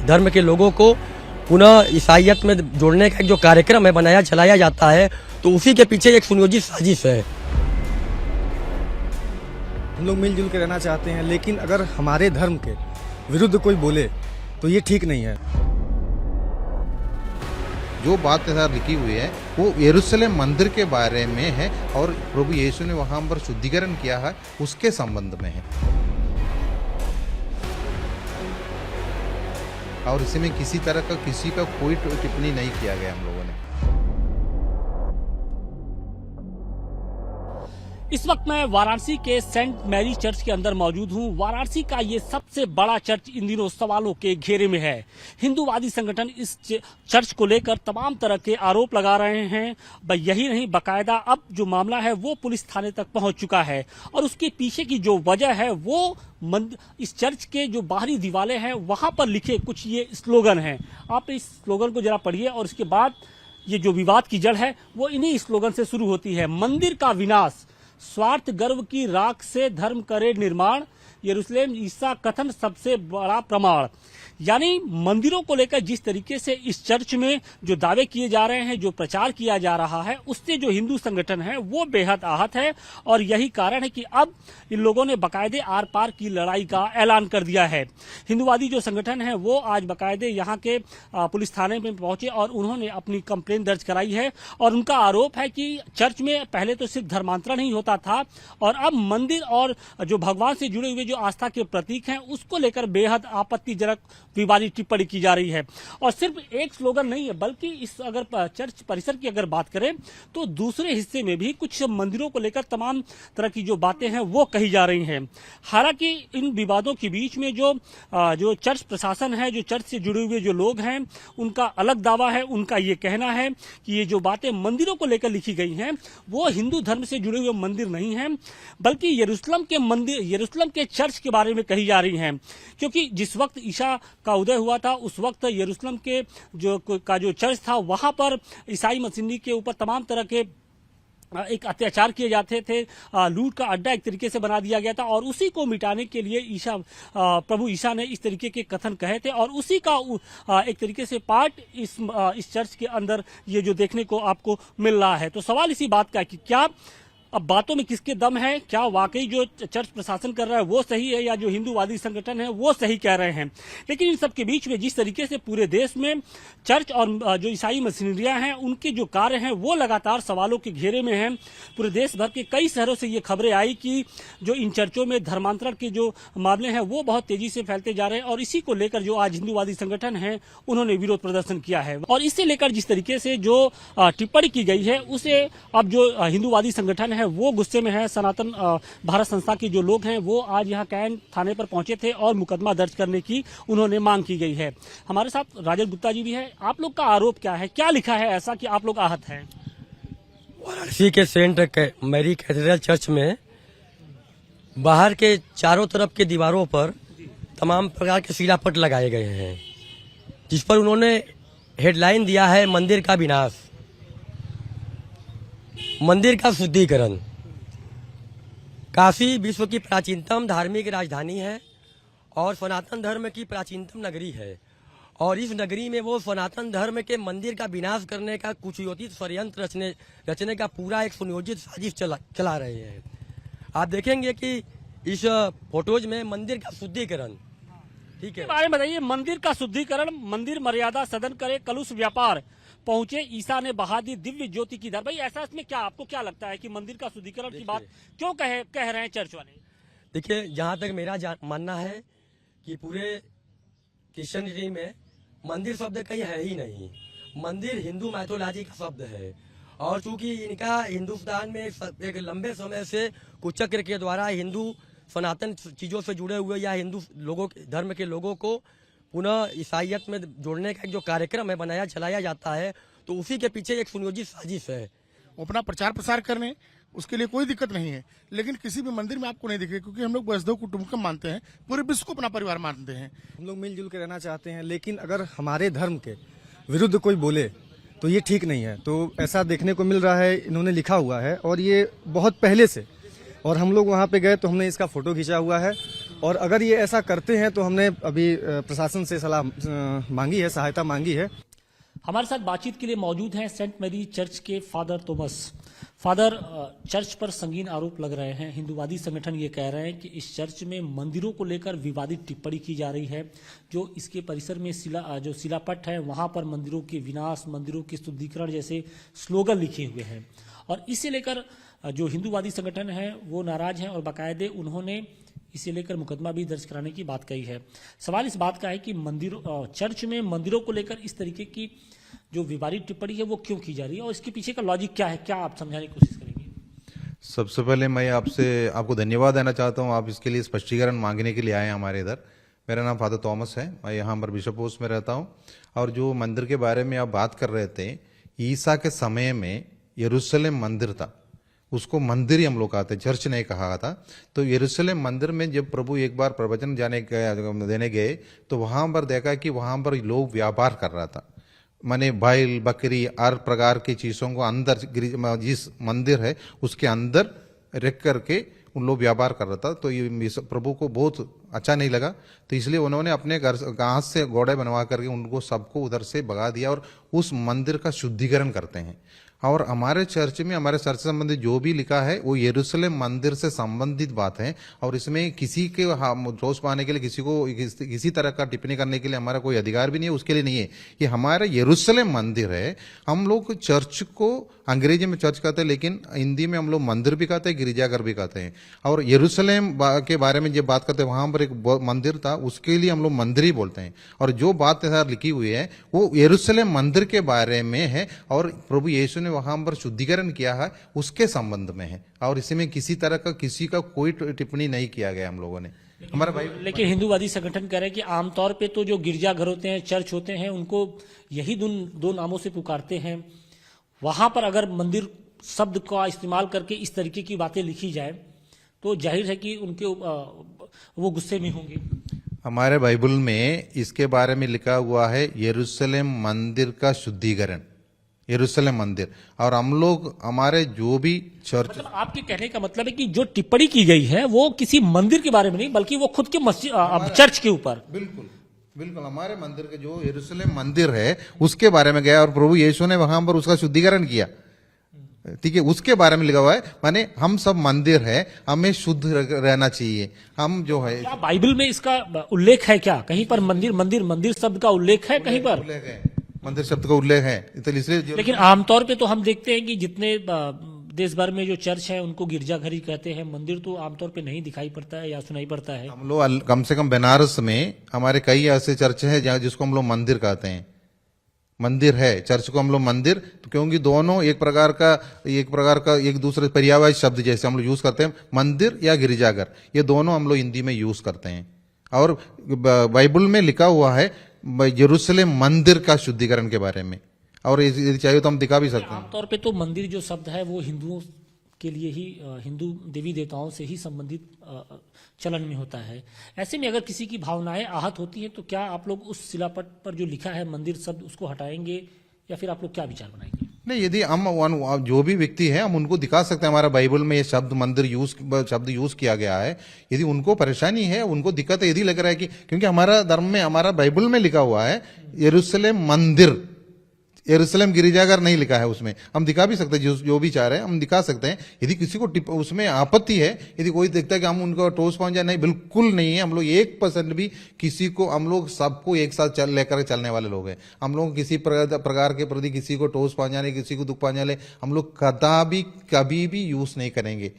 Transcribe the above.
धर्म के लोगों को पुनः ईसाइयत में जोड़ने का जो कार्यक्रम है चलाया जाता है, तो उसी के पीछे एक सुनियोजित साजिश है। हम लोग मिलजुल के रहना चाहते हैं, लेकिन अगर हमारे धर्म के विरुद्ध कोई बोले तो ये ठीक नहीं है। जो बात लिखी हुई है वो यरूशलेम मंदिर के बारे में है और प्रभु यीशु ने वहां पर शुद्धिकरण किया है उसके संबंध में है, और इसमें किसी तरह का किसी का कोई टिप्पणी नहीं किया गया हम लोगों ने। इस वक्त मैं वाराणसी के सेंट मैरी चर्च के अंदर मौजूद हूं। वाराणसी का ये सबसे बड़ा चर्च इन दिनों सवालों के घेरे में है। हिंदूवादी संगठन इस चर्च को लेकर तमाम तरह के आरोप लगा रहे हैं। यही नहीं, बकायदा अब जो मामला है वो पुलिस थाने तक पहुंच चुका है, और उसके पीछे की जो वजह है वो इस चर्च के जो बाहरी दीवारें हैं वहां पर लिखे कुछ ये स्लोगन हैं। आप इस स्लोगन को जरा पढ़िए, और इसके बाद ये जो विवाद की जड़ है वो इन्हीं स्लोगन से शुरू होती है। मंदिर का विनाश, स्वार्थ गर्व की राख से धर्म करे निर्माण, यरूशलेम ईसा कथन सबसे बड़ा प्रमाण। यानी मंदिरों को लेकर जिस तरीके से इस चर्च में जो दावे किए जा रहे हैं, जो प्रचार किया जा रहा है, उससे जो हिंदू संगठन है वो बेहद आहत है, और यही कारण है कि अब इन लोगों ने बकायदे आर पार की लड़ाई का ऐलान कर दिया है। हिंदूवादी जो संगठन है वो आज बकायदे यहाँ के पुलिस थाने में पहुंचे और उन्होंने अपनी कंप्लेन दर्ज कराई है, और उनका आरोप है कि चर्च में पहले तो सिर्फ धर्मांतरण ही होता था, और अब मंदिर और जो भगवान से जुड़े हुए जो आस्था के प्रतीक हैं उसको लेकर बेहद आपत्तिजनक विवादित टिप्पणी की जा रही है। और सिर्फ एक स्लोगन नहीं है, बल्कि इस अगर चर्च परिसर की अगर बात करें तो दूसरे हिस्से में भी कुछ मंदिरों को लेकर तमाम तरह की जो बातें हैं वो कही जा रही हैं। हालांकि इन विवादों के बीच में जो चर्च प्रशासन है, जो चर्च से जुड़े हुए जो लोग हैं, उनका अलग दावा है। उनका ये कहना है कि ये जो बातें मंदिरों को लेकर लिखी गई हैं वो हिंदू धर्म से जुड़े हुए मंदिर नहीं है, बल्कि यरूशलेम के मंदिर, यरूशलेम के चर्च के बारे में कही जा रही हैं। क्योंकि जिस वक्त ईसा का उदय हुआ था उस वक्त यरूशलेम के जो चर्च था वहां पर ईसाई मसीही के ऊपर तमाम तरह के एक अत्याचार किए जाते थे, लूट का अड्डा एक तरीके से बना दिया गया था, और उसी को मिटाने के लिए प्रभु ईसा ने इस तरीके के कथन कहे थे, और उसी का एक तरीके से पार्ट इस चर्च के अंदर ये जो देखने को आपको मिल रहा है। तो सवाल इसी बात का है कि क्या अब बातों में किसके दम है, क्या वाकई जो चर्च प्रशासन कर रहा है वो सही है, या जो हिंदूवादी संगठन है वो सही कह रहे हैं। लेकिन इन सब के बीच में जिस तरीके से पूरे देश में चर्च और जो ईसाई मशीनरियां हैं उनके जो कार्य हैं वो लगातार सवालों के घेरे में हैं। पूरे देश भर के कई शहरों से ये खबरें आई कि जो इन चर्चों में धर्मांतरण के जो मामले हैं वो बहुत तेजी से फैलते जा रहे हैं, और इसी को लेकर जो आज हिंदूवादी संगठन है उन्होंने विरोध प्रदर्शन किया है। और इससे लेकर जिस तरीके से जो टिप्पणी की गई है उसे अब जो हिंदूवादी संगठन है वो गुस्से में है। सनातन भारत संस्था के जो लोग हैं वो आज यहाँ कैंट थाने पर पहुंचे थे और मुकदमा दर्ज करने की उन्होंने मांग की गई है। हमारे साथ राजेश गुप्ता जी भी है। आप लोग का आरोप क्या है, क्या लिखा है ऐसा कि आप लोग आहत हैं? वाराणसी के सेंट मैरी कैथेड्रल चर्च में बाहर के चारों तरफ के दीवारों पर तमाम प्रकार के शिलापट लगाए गए हैं, जिस पर उन्होंने हेडलाइन दिया है मंदिर का विनाश, मंदिर का शुद्धिकरण। काशी विश्व की प्राचीनतम धार्मिक राजधानी है और सनातन धर्म की प्राचीनतम नगरी है, और इस नगरी में वो सनातन धर्म के मंदिर का विनाश करने का कुछ योजित षड्यंत्र रचने का पूरा एक सुनियोजित साजिश चला रहे हैं। आप देखेंगे कि इस फोटोज में मंदिर का शुद्धिकरण, ठीक है, बारे में बताइए। मंदिर का शुद्धिकरण, मंदिर मर्यादा सदन करे कलुष व्यापार, पहुंचे ईसा ने बहा दी दिव्य ज्योति की धार। भाई ऐसा इसमें क्या आपको क्या लगता है कि मंदिर का शुद्धिकरण की बात क्यों कह रहे हैं चर्च वाले? देखिए, जहां तक मेरा मानना है कि पूरे क्रिश्चियनिटी में मंदिर शब्द कहीं है ही नहीं। मंदिर हिंदू मैथोलॉजी का शब्द है, और चूंकि इनका हिंदुस्तान में एक लंबे समय से कुचक्र के द्वारा हिंदू सनातन चीजों से जुड़े हुए या हिंदू लोगों धर्म के लोगों को पुनः ईसाइयत में जोड़ने का जो कार्यक्रम है चलाया जाता है, तो उसी के पीछे एक सुनियोजित साजिश है। अपना प्रचार प्रसार करने उसके लिए कोई दिक्कत नहीं है, लेकिन किसी भी मंदिर में आपको नहीं दिखे, क्योंकि हम लोग वसुधैव कुटुंबकम मानते हैं, पूरे विश्व को अपना परिवार मानते हैं। हम लोग मिलजुल के रहना चाहते हैं, लेकिन अगर हमारे धर्म के विरुद्ध कोई बोले तो ये ठीक नहीं है। तो ऐसा देखने को मिल रहा है, इन्होंने लिखा हुआ है, और ये बहुत पहले से। और हम लोग वहाँ पे गए तो हमने इसका फोटो खींचा हुआ है, और अगर ये ऐसा करते हैं तो हमने अभी प्रशासन से सलाह मांगी है, सहायता मांगी है। हमारे साथ बातचीत के लिए मौजूद हैं सेंट मैरी चर्च के फादर थॉमस। फादर, चर्च पर संगीन आरोप लग रहे हैं। हिंदूवादी संगठन ये कह रहे हैं कि इस चर्च में मंदिरों को लेकर विवादित टिप्पणी की जा रही है। जो इसके परिसर में जो शिलापट है वहां पर मंदिरों के विनाश, मंदिरों के शुद्धिकरण जैसे स्लोगन लिखे हुए हैं, और इसे लेकर जो हिंदूवादी संगठन है वो नाराज हैं और बाकायदे उन्होंने इसे लेकर मुकदमा भी दर्ज कराने की बात कही है। सवाल इस बात का है कि चर्च में मंदिरों को लेकर इस तरीके की जो विवादित टिप्पणी है वो क्यों की जा रही है और इसके पीछे का लॉजिक क्या है, क्या आप समझाने की कोशिश करेंगे? सबसे पहले मैं आपको धन्यवाद देना चाहता हूँ। आप इसके लिए स्पष्टीकरण मांगने के लिए आए हैं हमारे इधर। मेरा नाम फादर थॉमस है, मैं यहाँ पर बिशप पोस्ट में रहता हूँ। और जो मंदिर के बारे में आप बात कर रहे थे, ईसा के समय में यरूशलेम मंदिर था, उसको मंदिर ही हम लोग कहते हैं, चर्च नहीं कहा था। तो यरूशलेम मंदिर में जब प्रभु एक बार प्रवचन देने गए तो वहां पर देखा कि वहां पर लोग व्यापार कर रहा था, माने बैल बकरी हर प्रकार की चीज़ों को अंदर जिस मंदिर है उसके अंदर रख करके उन लोग व्यापार कर रहा था। तो ये प्रभु को बहुत अच्छा नहीं लगा, तो इसलिए उन्होंने अपने घर घास से घोड़े बनवा करके उनको सबको उधर से भगा दिया और उस मंदिर का शुद्धिकरण करते हैं। और हमारे चर्च में, हमारे चर्च से संबंधित जो भी लिखा है वो यरूशलेम मंदिर से संबंधित बात है, और इसमें किसी के दोष पाने के लिए किसी तरह का टिप्पणी करने के लिए हमारा कोई अधिकार भी नहीं है, उसके लिए नहीं है। ये हमारा यरूशलेम मंदिर है। हम लोग चर्च को अंग्रेजी में चर्च कहते हैं, लेकिन हिंदी में हम लोग मंदिर भी कहते हैं, गिरजाघर भी कहते हैं। और यरूशलेम के बारे में जब बात करते हैं, वहां पर एक मंदिर था, उसके लिए हम लोग मंदिर ही बोलते हैं। और जो बात लिखी हुई है वो यरूशलेम मंदिर के बारे में है, और प्रभु यीशु ने वहां पर शुद्धिकरण किया है उसके संबंध में है, और इसमें किसी तरह का किसी का कोई टिप्पणी नहीं किया गया हम लोगों ने। हमारा भाई, लेकिन हिंदूवादी संगठन कह रहे हैं कि आमतौर पे तो जो गिरजाघर होते हैं, चर्च होते हैं, उनको यही दो नामों से पुकारते हैं। वहां पर अगर मंदिर शब्द का इस्तेमाल करके इस तरीके की बातें लिखी जाए तो जाहिर है कि उनके वो गुस्से में होंगे। हमारे बाइबल में इसके बारे में लिखा हुआ है यरूशलेम मंदिर का शुद्धिकरण, यरूशलेम मंदिर। और हम लोग हमारे जो भी चर्च, मतलब आपके कहने का मतलब है कि जो टिप्पणी की गई है वो किसी मंदिर के बारे में नहीं, बल्कि वो खुद के मस्जिद चर्च के ऊपर। बिल्कुल बिल्कुल हमारे मंदिर के जो यरूशलेम मंदिर है उसके बारे में गया, और प्रभु यीशु ने वहां पर उसका शुद्धिकरण किया, ठीक है, उसके बारे में लिखा हुआ है। माने हम सब मंदिर है, हमें शुद्ध रहना चाहिए। हम जो है, क्या बाइबल में इसका उल्लेख है क्या कहीं पर? मंदिर शब्द का उल्लेख है कहीं पर? मंदिर शब्द का उल्लेख है, तो इसलिए। लेकिन आमतौर पे तो हम देखते हैं कि जितने देश भर में जो चर्च है उनको गिरजाघर ही कहते हैं, मंदिर तो आमतौर पे नहीं दिखाई पड़ता है या सुनाई पड़ता है। हम लोग कम से कम बनारस में हमारे कई ऐसे चर्च है जहाँ जिसको हम लोग मंदिर कहते हैं, मंदिर है, चर्च को हम लोग मंदिर, तो क्योंकि दोनों एक प्रकार का एक दूसरे पर्यायवाची शब्द जैसे हम लोग यूज करते हैं, मंदिर या गिरजाघर, ये दोनों हम लोग हिंदी में यूज करते हैं। और बाइबल में लिखा हुआ है यरूशलेम मंदिर का शुद्धिकरण के बारे में, और यदि चाहिए तो हम दिखा भी सकते हैं। आमतौर पे तो मंदिर जो शब्द है वो हिंदुओं के लिए ही, हिंदू देवी देवताओं से ही संबंधित चलन में होता है। ऐसे में अगर किसी की भावनाएं आहत होती हैं तो क्या आप लोग उस शिलापट पर जो लिखा है मंदिर शब्द उसको हटाएंगे या फिर आप लोग क्या विचार बनाएंगे? नहीं, यदि हम जो भी व्यक्ति है हम उनको दिखा सकते हैं, हमारा बाइबल में ये शब्द मंदिर शब्द यूज किया गया है। यदि उनको परेशानी है, उनको दिक्कत है, यदि लग रहा है कि क्योंकि हमारा धर्म में, हमारा बाइबल में लिखा हुआ है यरूशलेम मंदिर, यरूशलेम गिरजाघर नहीं लिखा है, उसमें हम दिखा भी सकते हैं, जो भी चाह रहे हैं हम दिखा सकते हैं। यदि किसी को उसमें आपत्ति है, यदि कोई देखता है कि हम उनको ठोस पहुंचा, नहीं, बिल्कुल नहीं है। हम लोग 1% भी किसी को, हम लोग सबको एक साथ लेकर चलने वाले लोग हैं। हम लोग किसी प्रकार के प्रति किसी को ठोस पहुंचाने, किसी को दुख पहुंचाने हम लोग कभी भी यूज नहीं करेंगे।